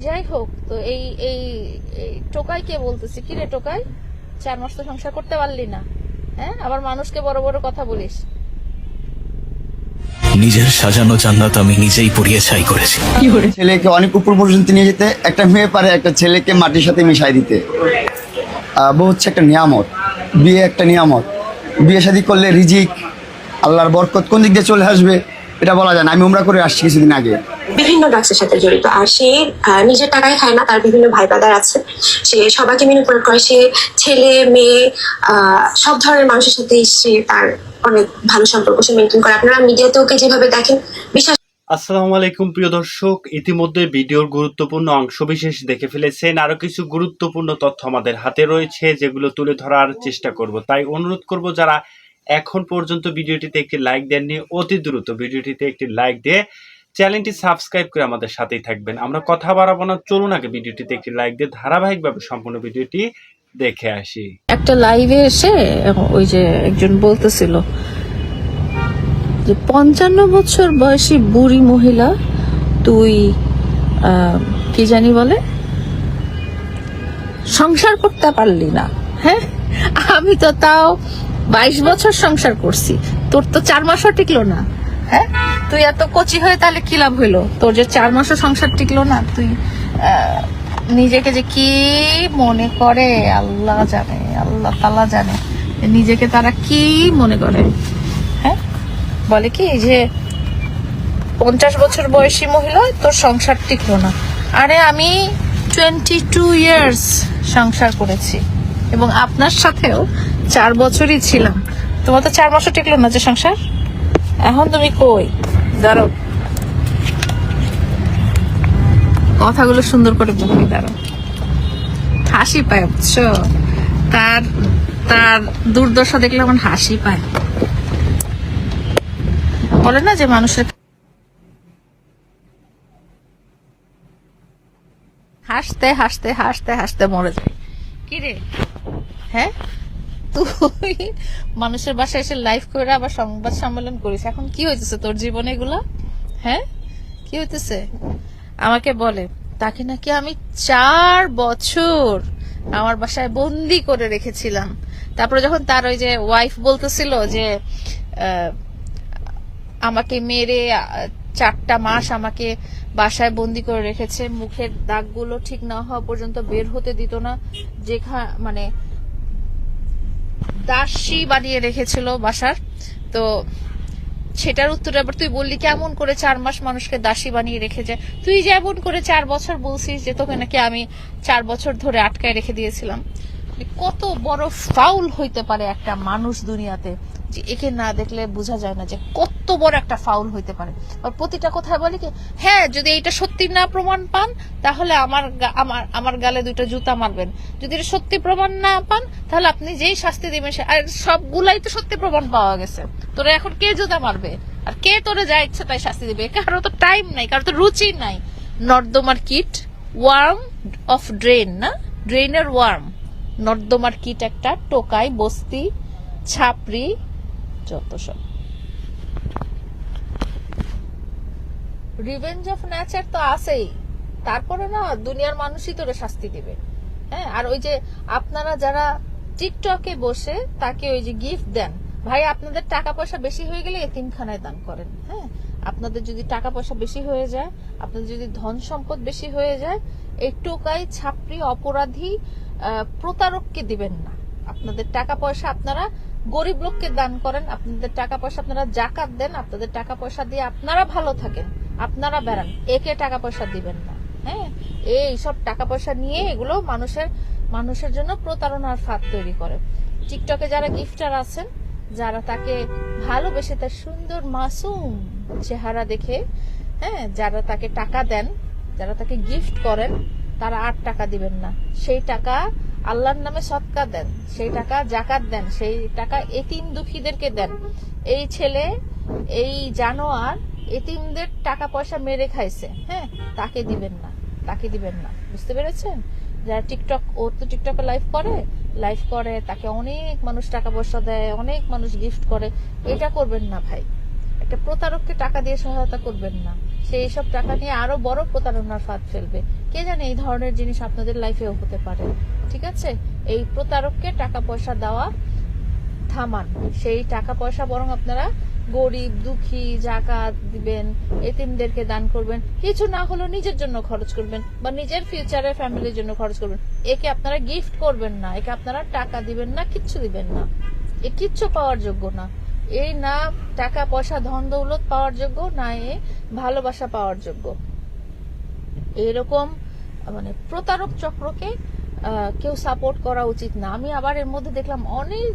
যাই হোক, তো এই এই এই টোকাই কে বলতেছে, কি রে টোকাই, 4 মাস তো সংসার করতে পারলি না, হ্যাঁ? আবার মানুষকে বড় বড় কথা বলিস। নিজের সাজানো জান্নাত আমি নিজেই পুড়িয়ে ছাই করেছি। ছেলেকে অনেক উপর পর্যন্ত নিয়ে যেতে একটা মেয়ে পারে একটা ছেলেকে মাটির সাথে মিশাই দিতে। বউ হচ্ছে একটা নিয়ামত, বিয়ে একটা নিয়ামত। বিয়ে শাদী করলে রিজিক, আল্লাহর বরকত কোন দিক দিয়ে চলে আসবে এটা বলা যায় না। আমি উমরা করে আসছি কিছুদিন আগে। বিভিন্ন ড্রাগসের সাথে জড়িত, আর সে নিজের টাকায় খায় না, তার বিভিন্ন ভাই ব্রাদার আছে, সে সবাইকে ম্যানিপুলেট করে। সে ছেলে মেয়ে সব ধরনের মানুষের সাথে সে তার অনেক ভালো সম্পর্ক সে মেনটেন করে। আপনারা মিডিয়াতে ওকে যেভাবে দেখেন, বিশ্বাস। আসসালামু আলাইকুম প্রিয় দর্শক, ইতিমধ্যে ভিডিওর গুরুত্বপূর্ণ অংশবিশেষ দেখে ফেলেছেন। আরো কিছু গুরুত্বপূর্ণ তথ্য আমাদের হাতে রয়েছে, যেগুলো তুলে ধরার চেষ্টা করব। তাই অনুরোধ করব, যারা এখন পর্যন্ত ভিডিওটিতে একটি লাইক দেননি, অতি দ্রুত ভিডিওটিতে একটি লাইক দিয়ে চ্যানেলটি সাবস্ক্রাইব করে আমাদের সাথেই থাকবেন। আমরা কথা বাড়াবো না, চলুন আগে ভিডিওটিতে একটি লাইক দিয়ে ধারাবাহিকভাবে সম্পূর্ণ ভিডিওটি দেখে আসি। একটা লাইভে এসে ওই যে একজন বলতেছিল যে 55 বছর বয়সী বুড়ি মহিলা, তুই কি জানি বলে, সংসার করতে পারলি না, হ্যাঁ? আমি তো তাও 22 বছর সংসার করছি, তোর তো 4 মাসও টিকলো না, হ্যাঁ? তুই এত কচি হয়ে তাহলে কি লাভ হইলো? তোর যে 4 মাসও সংসার টিকলো না, তুই নিজেকে যে কি মনে করে আল্লাহ জানে, আল্লাহ তাআলা জানে নিজেকে তারা কি মনে করে, হ্যাঁ? বলে কি যে 50 বছর বয়সী মহিলা, তোর সংসার টিকলো না। আরে আমি 22 ইয়ার্স সংসার করেছি এবং আপনার সাথেও 4 বছরই ছিলাম। তোমার তো 4 মাসও টিকলো না যে সংসার। এখন তুমি কই? দাঁড়াও, কথাগুলো সুন্দর করে বলি, দাঁড়াও। হাসি পায়, বুঝছো? তার তার দুর্দশা দেখলে আমার হাসি পায়। বলে না যে মানুষের হাসতে হাসতে হাসতে হাসতে মরে যায়। কি রে, হ্যাঁ? তুই মানুষের বাসায় এসে লাইভ করে আবার সংবাদ সম্মেলন করিস। এখন কি হইতেছে তোর জীবনে এগুলা, হ্যাঁ? কি হইতেছে? আমাকে বলে তাকে নাকি আমি 4 বছর আমার বাসায় বন্দি করে রেখেছিলাম। তারপরে যখন তার ওই যে ওয়াইফ বলতেছিল যে আমাকে মেরে 4টা মাস আমাকে বাসায় বন্দি করে রেখেছে, মুখের দাগগুলো ঠিক না হওয়া পর্যন্ত বের হতে দিত না, মানে দাসী বানিয়ে রেখেছিল বাসার। তো সেটার উত্তরে আবার তুই বললি কেমন করে 4 মাস মানুষকে দাসী বানিয়ে রেখেছে। তুই যেমন করে 4 বছর বলছিস যে তোকে নাকি আমি 4 বছর ধরে আটকায় রেখে দিয়েছিলাম। কত বড় ফাউল হইতে পারে একটা মানুষ দুনিয়াতে, যে একে না দেখলে বোঝা যায় না যে কত বড় একটা ফাউল হইতে পারে। আর প্রতিটা কথায় বলে কি, হ্যাঁ যদি এইটা সত্যি না প্রমাণ পান তাহলে আমার গালে 2টা জুতা মারবেন, যদি এটা সত্যি প্রমাণ না পান তাহলে আপনি যেই শাস্তি দিবেন। আর সবগুলাই তো সত্যি প্রমাণ পাওয়া গেছে, তোরা এখন কে জুতা মারবে আর কে তোরে যা ইচ্ছা তাই শাস্তি দিবে? কারো তো টাইম নাই, কারো তো রুচি নাই। নর্দমার কিট, ওয়ার্ম অফ ড্রেন, না ড্রেনের ওয়ার্ম, নর্দমার কিট একটা, টোকাই, বস্তি, ছাপরি, যত সব। রিভেঞ্জ অফ নেচার তো আছেই, তারপরে না দুনিয়ার মানুষই তোরে শাস্তি দিবে, হ্যাঁ? আর ওই যে আপনারা যারা টিকটকে বসে তাকে ওই যে গিফট দেন, ভাই আপনাদের টাকা পয়সা বেশি হয়ে গেলে এতিমখানায় দান করেন, হ্যাঁ? আপনাদের যদি টাকা পয়সা বেশি হয়ে যায়, আপনাদের যদি ধন সম্পদ বেশি হয়ে যায়, এই টোকাই, ছাপরি, অপরাধী, প্রতারককে দিবেন না। আপনাদের টাকা পয়সা আপনারা গরিব লোককে দান করেন, আপনাদের টাকা পয়সা আপনারা জাকাত দেন, আপনাদের টাকা পয়সা দিয়ে আপনারা ভালো থাকেন, আপনারা বেড়ান, একে টাকা পয়সা দিবেন না, হ্যাঁ? এই সব টাকা পয়সা নিয়ে এগুলো মানুষের জন্য প্রতারণার ফাঁদ তৈরি করে। টিকটকে যারা গিফটার আছেন, যারা তাকে ভালোবেসে তার সুন্দর মাসুম চেহারা দেখে, হ্যাঁ, যারা তাকে টাকা দেন, যারা তাকে গিফট করেন, তারা আর টাকা দিবেন না। সেই টাকা আল্লাহর নামে সদকা দেন, সেই টাকা জাকাত দেন, সেই টাকা এতিম দুঃখীদেরকে দেন। এই ছেলে, এই জানোয়ার এতিমদের টাকা পয়সা মেরে খাইছে, হ্যাঁ? তাকে দিবেন না, তাকে দিবেন না, বুঝতে পেরেছেন? যারা টিকটক, ও তো টিকটকে লাইভ করে, তাকে অনেক মানুষ টাকা পয়সা দেয়, অনেক মানুষ গিফট করে, এটা করবেন না ভাই। একটা প্রতারককে টাকা দিয়ে সহায়তা করবেন না। সেই সব টাকা নিয়ে আরো বড় প্রতারণার ফাঁদ ফেলবে। কে জানে এই ধরনের জিনিস আপনাদের লাইফেও হতে পারে। ঠিক আছে, এই প্রতারককে টাকা পয়সা দেওয়া থামান। সেই টাকা পয়সা বরং আপনারা গরিব দুঃখী জাকাত দিবেন, এতিমদেরকে দান করবেন, কিছু না হলেও নিজের জন্য খরচ করবেন বা নিজের ফিউচারে ফ্যামিলির জন্য খরচ করবেন। একে আপনারা গিফট করবেন না, একে আপনারা টাকা দিবেন না, কিচ্ছু দিবেন না। এ কিচ্ছু পাওয়ার যোগ্য না। এই না টাকা পয়সা ধন দৌলত পাওয়ার যোগ্য, না এ ভালোবাসা পাওয়ার যোগ্য। এরকম মানে প্রতারক চক্রকে কেউ সাপোর্ট করা উচিত না। আমি আবার এর মধ্যে দেখলাম অনেক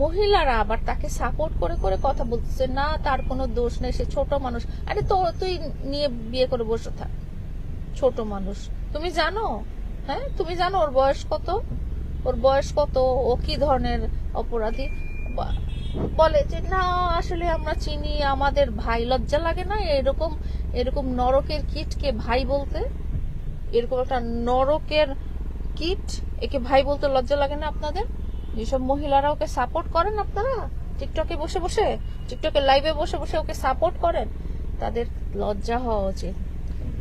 মহিলারা আবার তাকে সাপোর্ট করে করে কথা বলতেছে, না তার কোনো দোষ নেই, সে ছোট মানুষ। আরে তো তুই নিয়ে বিয়ে করে বসে থাক, ছোট মানুষ। তুমি জানো, হ্যাঁ তুমি জানো ওর বয়স কত, ওর বয়স কত, ও কি ধরনের অপরাধী। বলে যে না আসলে আমরা চিনি, আমাদের ভাই। লজ্জা লাগে না এরকম এরকম নরকের কীটকে ভাই বলতে? এরকম একটা নরকের কীট, একে ভাই বলতে লজ্জা লাগে না আপনাদের? যেসব মহিলারা ওকে সাপোর্ট করেন, আপনারা টিকটকে বসে বসে, টিকটকে লাইভে বসে বসে ওকে সাপোর্ট করেন, তাদের লজ্জা হওয়া উচিত।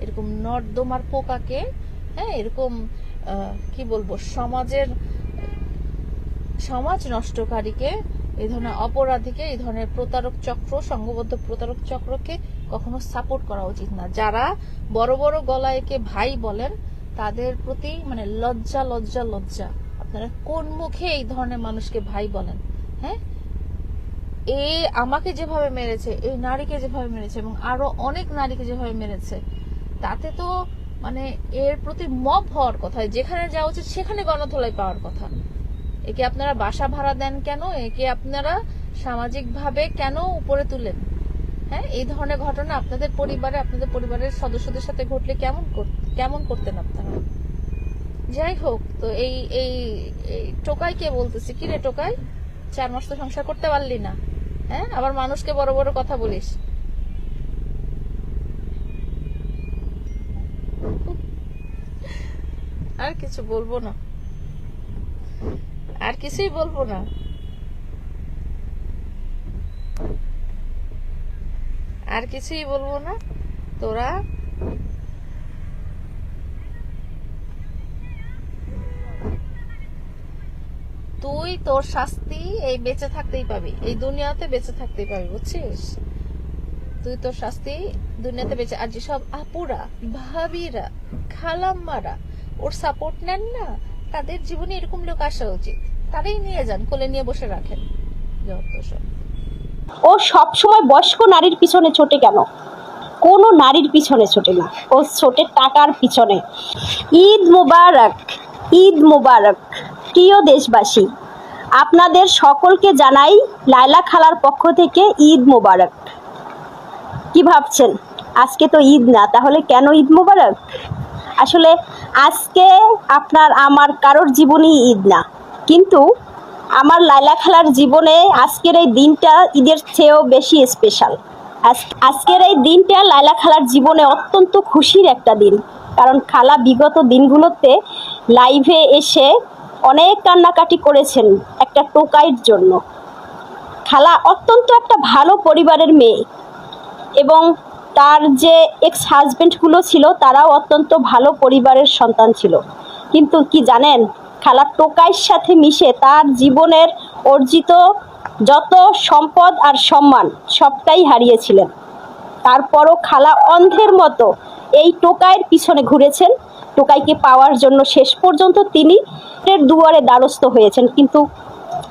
এরকম নর্দমার পোকাকে, হ্যাঁ এরকম কি বলবো, সমাজ নষ্টকারীকে, এই ধরনের অপরাধীকে, এই ধরনের প্রতারক চক্র, সংঘবদ্ধ প্রতারক চক্রকে কখনো সাপোর্ট করা উচিত না। যারা বড় বড় গলায় একে ভাই বলেন, তাদের প্রতি মানে লজ্জা লজ্জা লজ্জা। আপনারা কোন মুখে এই ধরনের মানুষকে ভাই বলেন? হ্যাঁ, এ আমাকে যেভাবে মেরেছে, এই নারীকে যেভাবে মেরেছে, এবং আরো অনেক নারীকে যেভাবে মেরেছে, তাতে তো মানে এর প্রতি মব হওয়ার কথা, যেখানে যাওয়া উচিত সেখানে গণধোলাই পাওয়ার কথা। একে আপনারা বাসা ভাড়া দেন কেন? একে আপনারা সামাজিক ভাবে কেন উপরে তুলেন? হ্যাঁ, এই ধরনের ঘটনা আপনাদের পরিবারে, আপনাদের পরিবারের সদস্যদের সাথে ঘটলে কেমন করতেন আপনারা? যাই হোক, তো এই এই টোকাই কে বলতেছি, কি রে টোকাই, 4 মাস তো সংসার করতে পারলি না, হ্যাঁ আবার মানুষকে বড় বড় কথা বলিস। আর কিছু বলবো না, আর কিছুই বলবো না। আর কিছুই বলবো না। তোরা তুই তোর শাস্তি এই বেঁচে থাকতেই পাবি, এই দুনিয়াতে বেঁচে থাকতেই পাবি, বুঝছিস? তুই তোর শাস্তি দুনিয়াতে বেঁচে। আর যেসব আপুরা, ভাবিরা, খালাম্মারা ওর সাপোর্ট নেন না, তাদের জীবনে এরকম লোক আসা উচিত। তারাই নিয়ে যান, কোলে নিয়ে বসে রাখেন। যত সব ও সব সময় বয়স্ক নারীর পিছনে ছোটে কেন? কোনো নারীর পিছনে ছোটে না, ও ছোটে টাকার পিছনে। ঈদ মোবারক, ঈদ মোবারক প্রিয় দেশবাসী, আপনাদের সকলকে জানাই লায়লা খালার পক্ষ থেকে ঈদ মোবারক। কি ভাবছেন আজকে তো ঈদ না, তাহলে কেন ঈদ মোবারক? আসলে আজকে আপনার আমার কারোর জীবনই ঈদ না, কিন্তু আমার লায়লা খালার জীবনে আজকের এই দিনটা ঈদের চেয়েও বেশি স্পেশাল। আজকের এই দিনটা লায়লা খালার জীবনে অত্যন্ত খুশির একটা দিন, কারণ খালা বিগত দিনগুলোতে লাইভে এসে অনেক কান্নাকাটি করেছেন একটা টোকাইয়ের জন্য। খালা অত্যন্ত একটা ভালো পরিবারের মেয়ে, এবং তার যে এক্স হাজবেন্ডগুলো ছিল তারাও অত্যন্ত ভালো পরিবারের সন্তান ছিল। কিন্তু কি জানেন, খালা টোকাইয়ের সাথে মিশে তার জীবনের অর্জিত যত সম্পদ আর সম্মান সবটাই হারিয়েছিলেন। তারপরও খালা অন্ধের মতো এই টোকাইয়ের পিছনে ঘুরেছেন, টোকাইকে পাওয়ার জন্য শেষ পর্যন্ত তিনি দুয়ারে দ্বারস্থ হয়েছেন। কিন্তু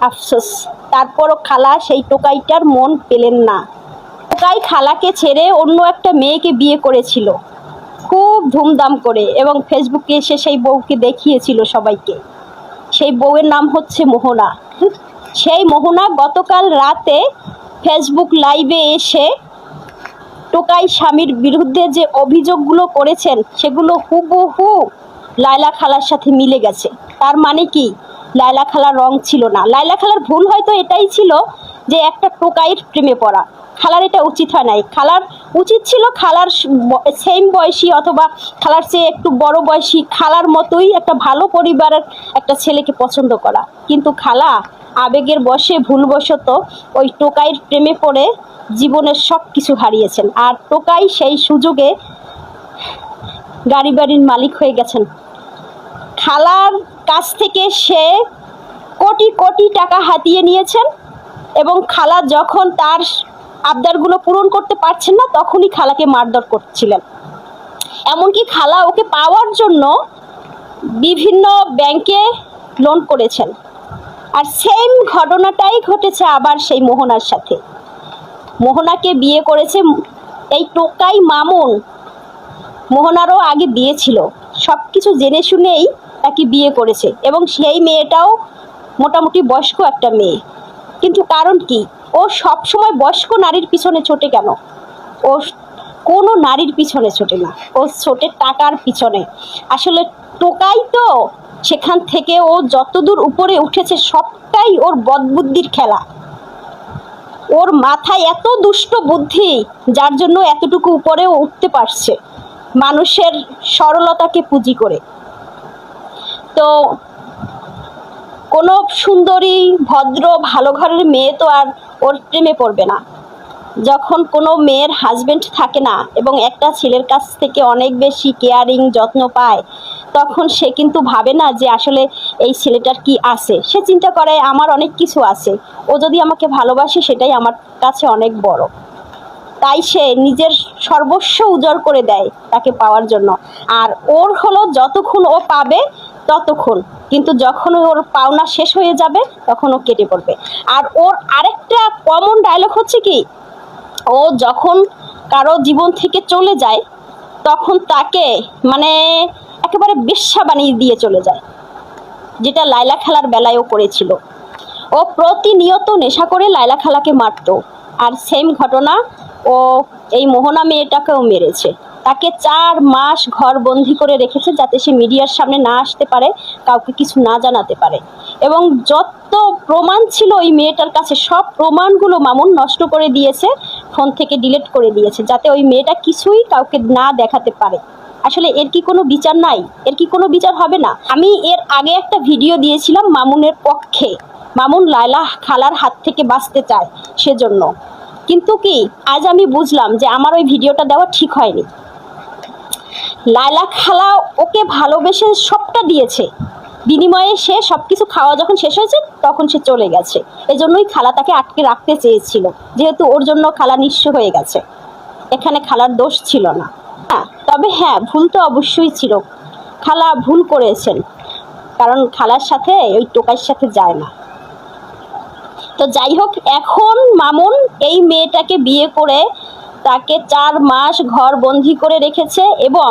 আফসোস, তারপরও খালা সেই টোকাইটার মন পেলেন না। টোকাই খালাকে ছেড়ে অন্য একটা মেয়েকে বিয়ে করেছিল খুব ধুমধাম করে, এবং ফেসবুকে এসে সেই বউকে দেখিয়েছিল সবাইকে। সেই বউয়ের নাম হচ্ছে মোহনা। সেই মোহনা গতকাল রাতে ফেসবুক লাইভে এসে টোকাই স্বামীর বিরুদ্ধে যে অভিযোগগুলো করেছেন সেগুলো হুবহু লায়লা খালার সাথে মিলে গেছে। তার মানে কি, লায়লা খালার রং ছিল না। লায়লা খালার ভুল হয়তো এটাই ছিল যে একটা টোকাইয়ের প্রেমে পড়া। খালার এটা উচিত হয় নাই। খালার উচিত ছিল খালার সেম বয়সী অথবা খালার চেয়ে একটু বড় বয়সী, খালার মতোই একটা ভালো পরিবারের একটা ছেলেকে পছন্দ করা। কিন্তু খালা আবেগের বশে ভুলবশত ওই টোকাইয়ের প্রেমে পড়ে জীবনের সব কিছু হারিয়েছেন। আর টোকাই সেই সুযোগে গাড়ি বাড়ির মালিক হয়ে গেছেন। খালার কাছ থেকে সে কোটি কোটি টাকা হাতিয়ে নিয়েছেন এবং খালা যখন তার আবদারগুলো পূরণ করতে পারছেন না তখনই খালাকে মারধর করছিলেন। এমনকি খালা ওকে পাওয়ার জন্য বিভিন্ন ব্যাংকে লোন করেছেন। আর সেম ঘটনাটাই ঘটেছে আবার সেই মোহনার সাথে। মোহনাকে বিয়ে করেছে এই টোকাই মামুন। মোহনারও আগে বিয়ে ছিল, সব কিছু জেনে শুনেই তাকে বিয়ে করেছে এবং সেই মেয়েটাও মোটামুটি বয়স্ক একটা মেয়ে। কিন্তু কারণ কি, ও সব সময় বয়স্ক নারীর পিছনে ছোটে কেন? ও কোনো নারীর পিছনে ছোটে না, ও ছোটে টাকার পিছনে। আসলে টোকাই তো, সেখান থেকে ও যতদূর উপরে উঠেছে সবটাই ওর বদবুদ্ধির খেলা। ওর মাথায় এত দুষ্ট বুদ্ধি যার জন্য এতটুকু উপরেও উঠতে পারছে মানুষের সরলতাকে পুঁজি করে। তো কোনো সুন্দরী ভদ্র ভালো ঘরের মেয়ে তো আর ওর প্রেমে পড়বে না। যখন কোনো মেয়ের হাজবেন্ড থাকে না এবং একটা ছেলের কাছ থেকে অনেক বেশি কেয়ারিং যত্ন পায়, তখন সে কিন্তু ভাবে না যে আসলে এই ছেলেটার কি আছে। সে চিন্তা করে আমার অনেক কিছু আছে, ও যদি আমাকে ভালোবাসে সেটাই আমার কাছে অনেক বড়। তাই সে নিজের সর্বস্ব উজাড় করে দেয় তাকে পাওয়ার জন্য। আর ওর হলো যতক্ষণ ও পাবে ততক্ষণ, কিন্তু যখন ওর পাওনা শেষ হয়ে যাবে তখন ও কেটে পড়বে। আর ওর আরেকটা কমন ডায়লগ হচ্ছে কি, ও যখন কারো জীবন থেকে চলে যায় তখন তাকে মানে একেবারে বেশ্যা বানিয়ে দিয়ে চলে যায়, যেটা লায়লা খালার বেলায়ও করেছিল। ও প্রতিনিয়ত নেশা করে লায়লা খালাকে মারতো। আর সেম ঘটনা ও এই মোহনা মেয়েটাকেও মেরেছে। তাকে 4 মাস ঘর বন্দি করে রেখেছে যাতে সে মিডিয়ার সামনে না আসতে পারে, কাউকে কিছু না জানাতে পারে। এবং যত প্রমাণ ছিল ওই মেয়েটার কাছে সব প্রমাণগুলো মামুন নষ্ট করে দিয়েছে, ফোন থেকে ডিলিট করে দিয়েছে, যাতে ওই মেয়েটা কিছুই কাউকে না দেখাতে পারে। আসলে এর কি কোনো বিচার নাই? এর কি কোনো বিচার হবে না? আমি এর আগে একটা ভিডিও দিয়েছিলাম মামুনের পক্ষে, মামুন লায়লা খালার হাত থেকে বাঁচতে চায় সেজন্য। কিন্তু কি আজ আমি বুঝলাম যে আমার ওই ভিডিওটা দেওয়া ঠিক হয়নি। লায়লা খালা ওকে ভালোবেসে সবটা দিয়েছে, বিনিময়ে সে সব কিছু খাওয়া যখন শেষ হয়েছে তখন সে চলে গেছে। এজন্যই খালা তাকে আটকে রাখতে চেয়েছিল, যেহেতু ওর জন্য খালা নিঃস্ব হয়ে গেছে। এখানে খালার দোষ ছিল না। তবে হ্যাঁ, ভুল তো অবশ্যই ছিল, খালা ভুল করেছেন, কারণ খালার সাথে ওই টোকাইয়ের সাথে যায় না। তো যাই হোক, এখন মামুন এই মেয়েটাকে বিয়ে করে তাকে 4 মাস ঘর বন্দি করে রেখেছে এবং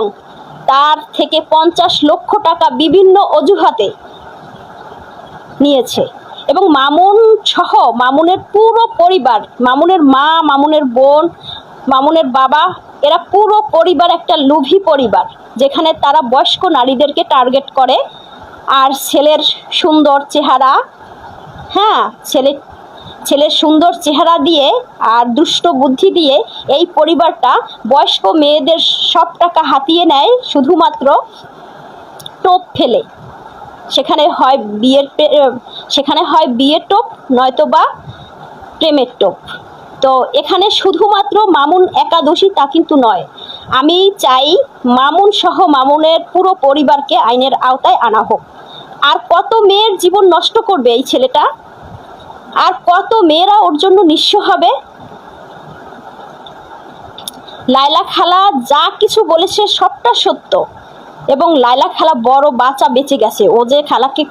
তার থেকে 50 লক্ষ টাকা বিভিন্ন অজুহাতে নিয়েছে। এবং মামুন সহ মামুনের পুরো পরিবার, মামুনের মা, মামুনের বোন, মামুনের বাবা, এরা পুরো পরিবার একটা লোভী পরিবার, যেখানে তারা বয়স্ক নারীদেরকে টার্গেট করে। আর ছেলের সুন্দর চেহারা, হ্যাঁ ছেলের সুন্দর চেহারা দিয়ে আর দুষ্ট বুদ্ধি দিয়ে এই পরিবারটা বয়স্ক মেয়েদের সব টাকা হাতিয়ে নেয় শুধুমাত্র টোপ ফেলে। সেখানে হয় বিয়ের টোপ, নয়তোবা প্রেমের টোপ। তো এখানে শুধুমাত্র মামুন একা দোষী তা কিন্তু নয়। আমি চাই মামুন সহ মামুনের পুরো পরিবারকে আইনের আওতায় আনা হোক। আর কত মেয়ের জীবন নষ্ট করবে এই ছেলেটা, আর কত মেয়েরা ওর জন্য নিঃস্ব হবে। লায়লা খালা যা কিছু বলেছে সবটা সত্য, এবং লায়লা খালা বড় বাঁচা বেঁচে গেছে। ও যে খালাকে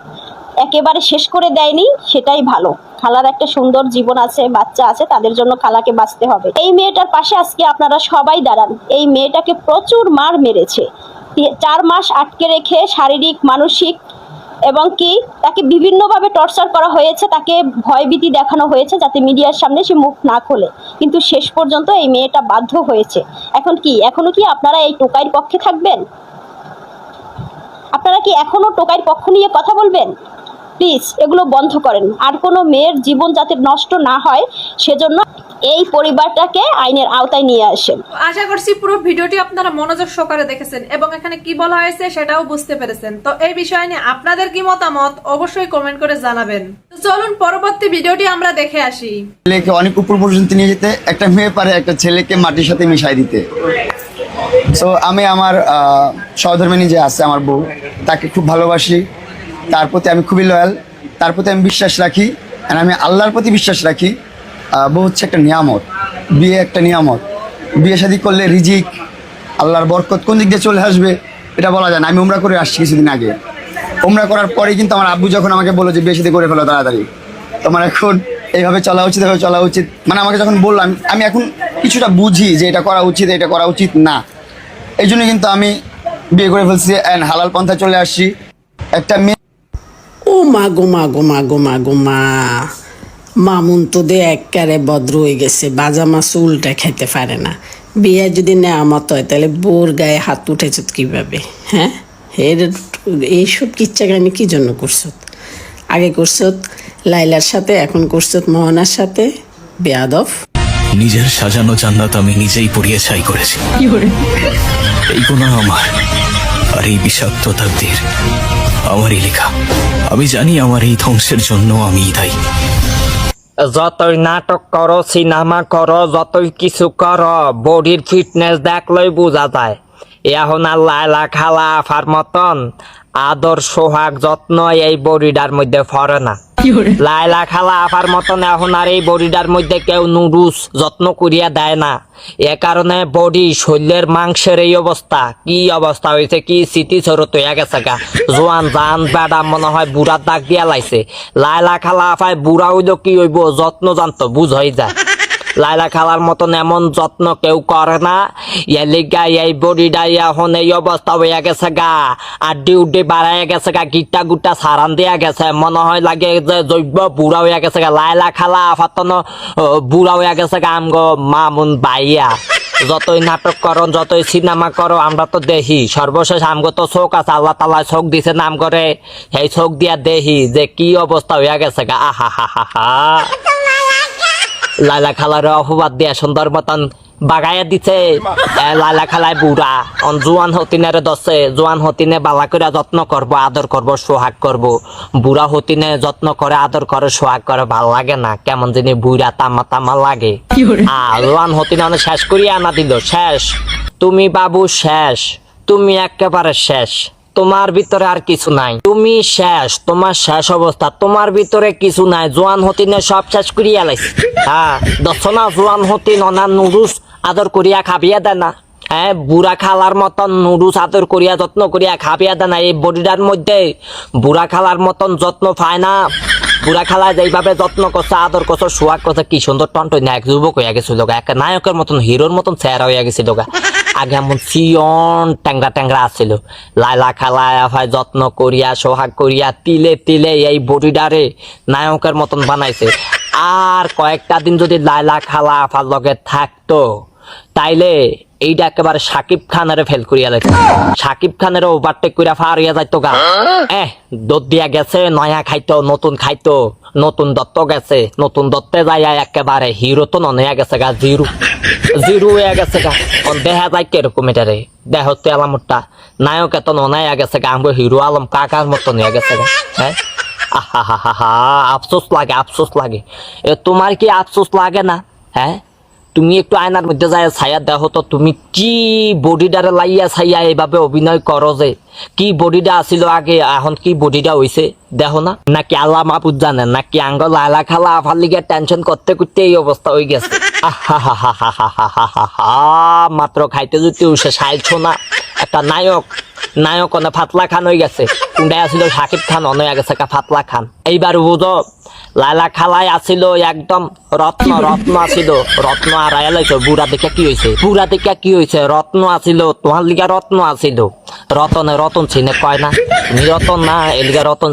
একেবারে শেষ করে দেয়নি সেটাই ভালো। খালার একটা সুন্দর জীবন আছে, বাচ্চা আছে, তাদের জন্য খালাকে বাঁচতে হবে। এই মেয়েটার পাশে আজকে আপনারা সবাই দাঁড়ান। এই মেয়েটাকে প্রচুর মার মেরেছে, 4 মাস আটকে রেখে শারীরিক, মানসিক এবং কি তাকে বিভিন্নভাবে টর্চার করা হয়েছে, তাকে ভয়ভীতি দেখানো হয়েছে যাতে মিডিয়ার সামনে সে মুখ না খোলে। কিন্তু শেষ পর্যন্ত এই মেয়েটা বাধ্য হয়েছে। এখনো কি আপনারা এই টোকাইয়ের পক্ষে থাকবেন? আপনারা কি এখনো টোকাইয়ের পক্ষ নিয়ে কথা বলবেন? প্লিজ এগুলো বন্ধ করেন। আর কোনো মেয়ের জীবন যাতে নষ্ট না হয় সেজন্য এই পরিবারটাকে আইনের আওতায় নিয়ে আসেন। আশা করছি পুরো ভিডিওটি আপনারা মনোযোগ সহকারে দেখেছেন এবং এখানে কি বলা হয়েছে সেটাও বুঝতে পেরেছেন। তো এই বিষয় নিয়ে আপনাদের কি মতামত অবশ্যই কমেন্ট করে জানাবেন। তো চলুন পরবর্তী ভিডিওটি আমরা দেখে আসি। ছেলেকে অনেক উপর পর্যন্ত নিয়ে যেতে একটা মেয়ে পারে একটা ছেলেকে মাটির সাথে মিশাই দিতে। সো আমি আমার সহধর্মিনী যে আছে আমার বউ, তাকে খুব ভালোবাসি, তার প্রতি আমি খুবই লয়াল, তার প্রতি আমি বিশ্বাস রাখি, আর আমি আল্লাহর প্রতি বিশ্বাস রাখি। বউ হচ্ছে একটা নিয়ামত, বিয়ে একটা নিয়ামত। বিয়ে শাদী করলে রিজিক, আল্লাহর বরকত কোন দিক দিয়ে চলে আসবে এটা বলা যায় না। আমি উমরা করে আসছি কিছুদিন আগে। উমরা করার পরেই কিন্তু আমার আব্বু যখন আমাকে বললো যে বিয়ে শাদী করে ফেলো তাড়াতাড়ি, তোমার এখন এইভাবে চলা উচিত, এভাবে চলা উচিত, মানে আমাকে যখন বললো আমি এখন কিছুটা বুঝি যে এটা করা উচিত, এটা করা উচিত না। এই জন্য কিন্তু আমি বিয়ে করে ফেলছি অ্যান্ড হালাল পন্থায় চলে আসছি। একটা মেয়ে ও মা গো মা গো মা গো মা গো মা, মামুন তো দে একবারে বদ্র হয়ে গেছে, বাজা মাছ উল্টা খাইতে পারে না। বিয়ে যদি নেয়ামত হয় তাহলে বোর গায়ে হাত উঠেছত কিভাবে? হ্যাঁ, এইসব কিচ্ছাগানি কি জন্য করছত? আগে করছত লাইলার সাথে, এখন করছত মোহনার সাথে। বেয়াদব। নিজের সাজানো জান্নাত আমি নিজেই পুড়িয়ে ছাই করেছি। এই গুনাহ আমার, আর এই বিষাক্ত তাকদীর আমারই লেখা। আমি জানি আমার এই ধ্বংসের জন্য আমি দায়ী। যতই নাটক করো, সিনেমা করো, যতই কিছু করো, বডির ফিটনেস দেখলেই বোঝা যায় এখন আর লায়লা খালা আফার মতন আদর সোহাগ যত্ন এই বডিটার মধ্যে পড়ে না। লায়লা খালা আফার মতন এখন আর এই বডিটার মধ্যে কেউ নুডুস যত্ন করিয়া দেয় না। এ কারণে বডি শরীরের মাংসের এই অবস্থা, কি অবস্থা হয়েছে, কি স্মৃতি স্বরূপ হয়ে গেছে গা। জোয়ান জান বেড়া মনে হয় বুড়ার দাগ দিয়া লাইছে। লায়লা খালা আফায় বুড়া হইল কি হইব, যত্ন জানতো বুঝ হয়ে যায়। লায়লা খালার মতন এমন যত্ন কেউ করে না। এলিগা এই বডিটা এখন এই অবস্থা হয়ে গেছে গা, আড্ডি উড্ডি বাড়াইয়া গেছে গা, গিট্টা গুট্টা সারান দিয়া গেছে, মনে হয় লাগে যে জৈব বুড়া হয়ে গেছে গা। লায়লা খালা আফাতন বুড়া হয়ে গেছে গা আমগো মামুন বাইয়া। যতই নাটক করো, যতই সিনেমা করো, আমরা তো দেখি। সর্বশেষ আমগো তো চোখ আছে, আল্লাহ তালা চোখ দিছে নাম করে, এই চোখ দিয়া দেখি যে কি অবস্থা হয়ে গেছে গা। আহা হা হা হা। লায়লা খালার অপবাদ দিয়া সুন্দর মতন বাগাইয়া দিছে। লায়লা খালায় বুড়া, জোয়ান হতিনের দশে, জোয়ান হতিনে বালা করে যত্ন করবো, আদর করবো, সোহাগ করবো। বুড়া হতিনে যত্ন করে, আদর করে, সোহাগ করে, ভাল লাগে না, কেমন যিনি বুড়া তামা তামা লাগে। জোয়ান হতিনে অনেক শেষ করিয়া আনা দিল। শেষ তুমি বাবু, শেষ তুমি, একেবারে শেষ। তোমার ভিতরে আর কিছু নাই, তুমি শেষ, তোমার শেষ অবস্থা, তোমার ভিতরে কিছু নাই। জোয়ান হতিনে সব শেষ করিয়া লাইছে। হ্যাঁ, দর্শনা জোয়ান হতিন অনার নুডুস আদর করিয়া খাবিয়া দেয় না। হ্যাঁ, বুড়া খালার মতন নুডুস আদর করিয়া যত্ন করিয়া খাবিয়া দেয় না। এই বডিটার মধ্যে বুড়া খালার মতন যত্ন পায় না। বুড়া খালা যেইভাবে যত্ন করছে, আদর করছে, সোহাগ করছে, কি সুন্দর টন্টন এক যুবক হইয়া গেছিল গা, এক নায়কের মতন, হিরোর মতন চেহারা হইয়া গেছিল গা। আগে এমন সিয়ন ট্যাংরা ট্যাংরা আসছিল। লায়লা খালা আফায় যত্ন করিয়া, সোহাগ করিয়া, তিলে তিলে এই বডিটারে নায়কের মতন বানাইছে। আর কয়েকটা দিন যদি লায়লা খালা আফার লগে থাকতো তাইলে এইটা একেবারে সাকিব খানের ফেল করিয়া লাগছে। সাকিব খানের ওভারটেক করিয়া ফার হইয়া যাইতো গা। দোদ দিয়া গেছে, নয়া খাইতো, নতুন খাইতো, নতুন দত্ত গেছে, নতুন দত্তে যাইয়া একেবারে হিরো তো নয়া গেছে গা, জিরো জিরো হয়ে গেছে গা। দেখা যায় কিরকম এটারে, দেহ হচ্ছে আলামটা নায়ক এত নয়া গেছে গা, আমগো হিরো আলম কাকার মতন হয়ে গেছে গা। হ্যাঁ, আহা হা হা হা, আফসোস লাগে, আফসোস লাগে। তোমার কি আফসোস লাগে না? হ্যাঁ, তুমি একটু আয়নার মধ্যে যায় ছায়া দেখো তো, তুমি কি বডিটারে লাইয়া ছাইয়া এইভাবে অভিনয় করো যে, কি বডিটা আসিল আগে, এখন কি বডিটা হইছে দেখো না? নাকি আল্লাহ মাহফুজ জানেন, নাকি আঙ্গ লায়লা খালা আফার লিগে টেনশন করতে করতে এই অবস্থা হয়ে গেছে। মাত্র খাইতে যদি উঠে সাইছো না, একটা নায়ক, নায়ক অনেক ফাতলা খান হয়ে গেছে। কোনটাই আসিল সাকিব খান, অনেক গেছে ফাতলা খান। এইবার বুঝো, লায়লা খালাই আসিল একদম রত্ন, রত্ন আসিল, রত্ন আর আয়ালাইছো। বুড়া দেখে কি হয়েছে, বুড়া দেখে কি হয়েছে, রত্ন আসিল, তোমার লিগা রত্ন আসিল। রতনে রতন চিনে কয় না, তুমি রতন না, এলিগা রতন।